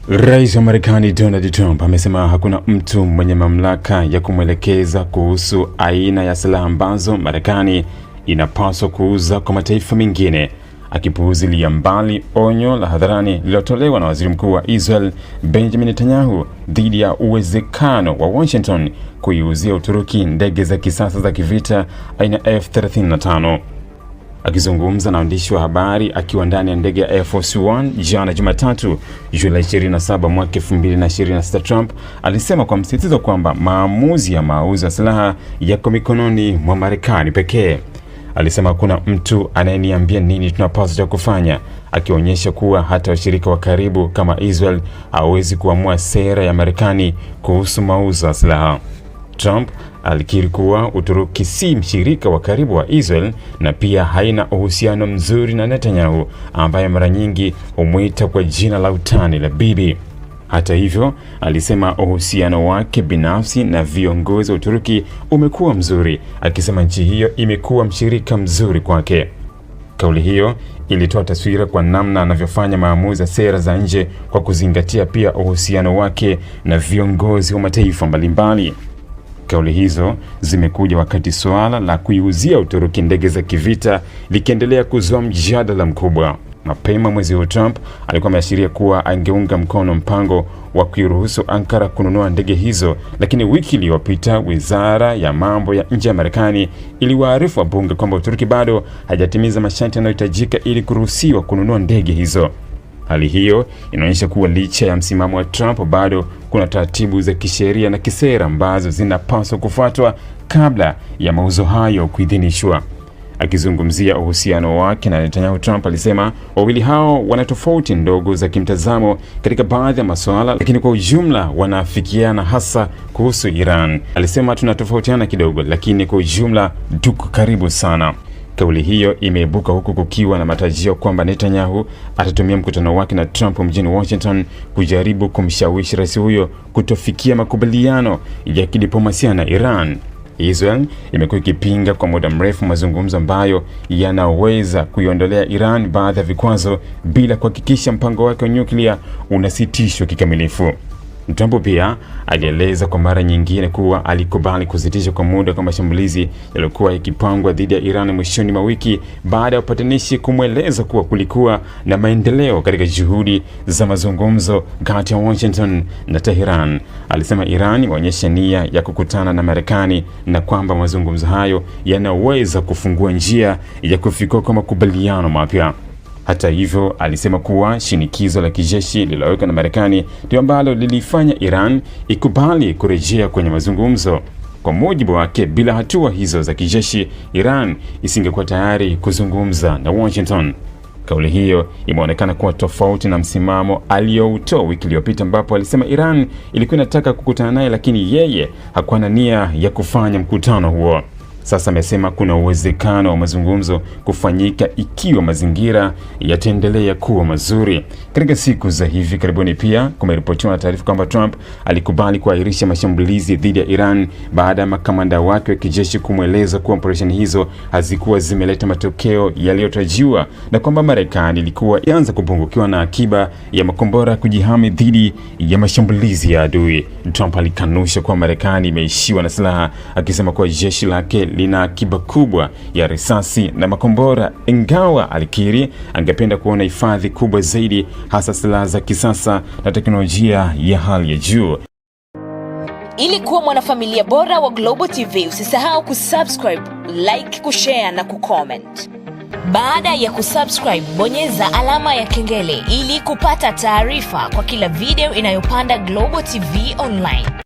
Rais wa Marekani Donald Trump amesema hakuna mtu mwenye mamlaka ya kumwelekeza kuhusu aina ya silaha ambazo Marekani inapaswa kuuza kwa mataifa mengine, akipuuzilia mbali onyo la hadharani lililotolewa na Waziri Mkuu wa Israel Benjamin Netanyahu dhidi ya uwezekano wa Washington kuiuzia Uturuki ndege za kisasa za kivita aina F-35. Akizungumza na waandishi wa habari akiwa ndani ya ndege ya Air Force One jana Jumatatu, Julai 27 mwaka 2026, Trump alisema kwa msisitizo kwamba maamuzi ya mauzo ya silaha yako mikononi mwa Marekani pekee. Alisema hakuna mtu anayeniambia nini tunapaswa kufanya, akionyesha kuwa hata washirika wa karibu kama Israel hawezi kuamua sera ya Marekani kuhusu mauzo ya silaha. Trump alikiri kuwa Uturuki si mshirika wa karibu wa Israel na pia haina uhusiano mzuri na Netanyahu, ambaye mara nyingi humwita kwa jina la utani la bibi. Hata hivyo, alisema uhusiano wake binafsi na viongozi wa Uturuki umekuwa mzuri, akisema nchi hiyo imekuwa mshirika mzuri kwake. Kauli hiyo ilitoa taswira kwa namna anavyofanya maamuzi ya sera za nje kwa kuzingatia pia uhusiano wake na viongozi wa mataifa mbalimbali. Kauli hizo zimekuja wakati suala la kuiuzia Uturuki ndege za kivita likiendelea kuzua mjadala mkubwa. Mapema mwezi huu Trump alikuwa ameashiria kuwa angeunga mkono mpango wa kuiruhusu Ankara kununua ndege hizo, lakini wiki iliyopita Wizara ya Mambo ya Nje ya Marekani iliwaarifu wabunge kwamba Uturuki bado hajatimiza masharti yanayohitajika ili kuruhusiwa kununua ndege hizo. Hali hiyo inaonyesha kuwa licha ya msimamo wa Trump, bado kuna taratibu za kisheria na kisera ambazo zinapaswa kufuatwa kabla ya mauzo hayo kuidhinishwa. Akizungumzia uhusiano wake na Netanyahu, Trump alisema wawili hao wana tofauti ndogo za kimtazamo katika baadhi ya masuala, lakini kwa ujumla wanaafikiana hasa kuhusu Iran. Alisema tunatofautiana kidogo, lakini kwa ujumla tuko karibu sana. Kauli hiyo imeibuka huku kukiwa na matarajio kwamba Netanyahu atatumia mkutano wake na Trump mjini Washington kujaribu kumshawishi rais huyo kutofikia makubaliano ya kidiplomasia na Iran. Israel imekuwa ikipinga kwa muda mrefu mazungumzo ambayo yanaweza kuiondolea Iran baadhi ya vikwazo bila kuhakikisha mpango wake wa nyuklia unasitishwa kikamilifu. Trump pia alieleza kwa mara nyingine kuwa alikubali kusitisha kwa muda kwa mashambulizi yaliyokuwa yakipangwa dhidi ya Iran mwishoni mwa wiki baada ya upatanishi kumweleza kuwa kulikuwa na maendeleo katika juhudi za mazungumzo kati ya Washington na Tehran. Alisema Iran imeonyesha nia ya kukutana na Marekani na kwamba mazungumzo hayo yanaweza kufungua njia ya kufikia kwa makubaliano mapya. Hata hivyo, alisema kuwa shinikizo la kijeshi lililowekwa na Marekani ndio ambalo lilifanya Iran ikubali kurejea kwenye mazungumzo. Kwa mujibu wake, bila hatua hizo za kijeshi, Iran isingekuwa tayari kuzungumza na Washington. Kauli hiyo imeonekana kuwa tofauti na msimamo aliyoutoa wiki iliyopita, ambapo alisema Iran ilikuwa inataka kukutana naye, lakini yeye hakuwa na nia ya kufanya mkutano huo. Sasa amesema kuna uwezekano wa mazungumzo kufanyika ikiwa mazingira yataendelea kuwa mazuri. Katika siku za hivi karibuni pia kumeripotiwa na taarifa kwamba Trump alikubali kuahirisha mashambulizi dhidi ya Iran baada ya makamanda wake wa kijeshi kumweleza kuwa operesheni hizo hazikuwa zimeleta matokeo yaliyotarajiwa na kwamba Marekani ilikuwa ianza kupungukiwa na akiba ya makombora kujihami dhidi ya mashambulizi ya adui. Trump alikanusha kuwa Marekani imeishiwa na silaha, akisema kuwa jeshi lake lina akiba kubwa ya risasi na makombora, ingawa alikiri angependa kuona hifadhi kubwa zaidi, hasa silaha za kisasa na teknolojia ya hali ya juu. Ili kuwa mwanafamilia bora wa Global TV, usisahau kusubscribe, like, kushare na kucomment. Baada ya kusubscribe, bonyeza alama ya kengele ili kupata taarifa kwa kila video inayopanda Global TV Online.